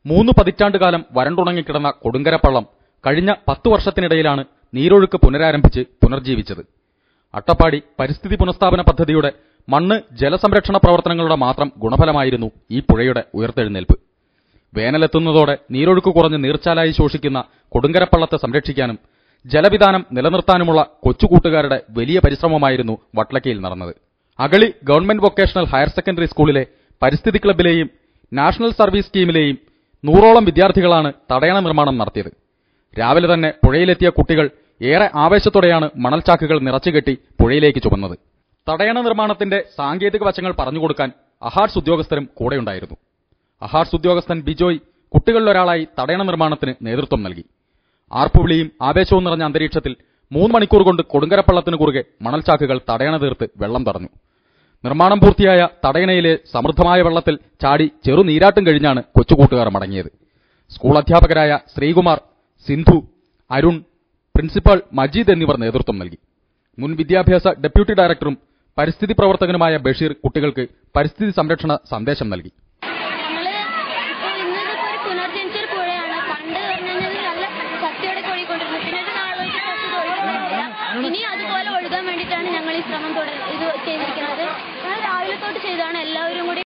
3 പതിറ്റാണ്ടുകാലം വരണ്ടുണങ്ങിക്കിടന്ന കൊടുങ്കരപ്പള്ളം കഴിഞ്ഞ 10 വർഷത്തിനിടയിലാണ് നീരൊഴുക്ക് പുനരാരംഭിച്ച് പുനർജീവിച്ചത്. അട്ടപ്പാടി പരിസ്ഥിതി പുനഃസ്ഥാപന പദ്ധതിയുടെ മണ്ണ് ജലസംരക്ഷണ പ്രവർത്തനങ്ങളുടെ മാത്രം ഗുണഫലമായിരുന്നു ഈ പുഴയുടെ ഉയർത്തെഴുന്നേൽപ്പ്. വേനലെത്തുന്നതോടെ നീരൊഴുക്ക് കുറഞ്ഞ് നീർച്ചാലായി ശോഷിക്കുന്ന കൊടുങ്കരപ്പള്ളത്തെ സംരക്ഷിക്കാനും ജലവിധാനം നിലനിർത്താനുമുള്ള കൊച്ചുകൂട്ടുകാരുടെ വലിയ പരിശ്രമമായിരുന്നു വട്ലക്കയിൽ നടന്നത്. Agali government vocational higher secondary സ്കൂളിലെ പരിസ്ഥിതി ക്ലബിലെയും നാഷണൽ സർവീസ് സ്കീമിലെയും 100ഓളം വിദ്യാർത്ഥികളാണ് തടയണ നിർമ്മാണം നടത്തിയത്. രാവിലെ തന്നെ പുഴയിലെത്തിയ കുട്ടികൾ ഏറെ ആവേശത്തോടെയാണ് മണൽച്ചാക്കുകൾ നിറച്ചുകെട്ടി പുഴയിലേക്ക് ചുമന്നത്. തടയണ നിർമ്മാണത്തിന്റെ സാങ്കേതിക വശങ്ങൾ പറഞ്ഞുകൊടുക്കാൻ അഹാർട്സ് ഉദ്യോഗസ്ഥരും കൂടെയുണ്ടായിരുന്നു. അഹാർട്സ് ഉദ്യോഗസ്ഥൻ ബിജോയ് കുട്ടികളിലൊരാളായി തടയണ നിർമ്മാണത്തിന് നേതൃത്വം നൽകി. ആർപ്പുവിളിയും ആവേശവും നിറഞ്ഞ അന്തരീക്ഷത്തിൽ 3 മണിക്കൂർ കൊണ്ട് കൊടുങ്കരപ്പള്ളത്തിന് കുറുകെ മണൽച്ചാക്കുകൾ തടയണ തീർത്ത് വെള്ളം തടഞ്ഞു. നിർമ്മാണം പൂർത്തിയായ തടയണയിലെ സമൃദ്ധമായ വെള്ളത്തിൽ ചാടി ചെറുനീരാട്ടും കഴിഞ്ഞാണ് കൊച്ചുകൂട്ടുകാർ മടങ്ങിയത്. സ്കൂൾ അധ്യാപകരായ ശ്രീകുമാർ, സിന്ധു, അരുൺ, പ്രിൻസിപ്പൽ മജീദ് എന്നിവർ നേതൃത്വം നൽകി. മുൻ വിദ്യാഭ്യാസ ഡെപ്യൂട്ടി ഡയറക്ടറും പരിസ്ഥിതി പ്രവർത്തകനുമായ ബഷീർ കുട്ടികൾക്ക് പരിസ്ഥിതി സംരക്ഷണ സന്ദേശം നൽകി. ഇനി അതുപോലെ ഒഴുകാൻ വേണ്ടിയിട്ടാണ് ഞങ്ങൾ ഈ ശ്രമം ചെയ്തിരിക്കുന്നത്. രാവിലെ തൊട്ട് ചെയ്താണ് എല്ലാവരും കൂടി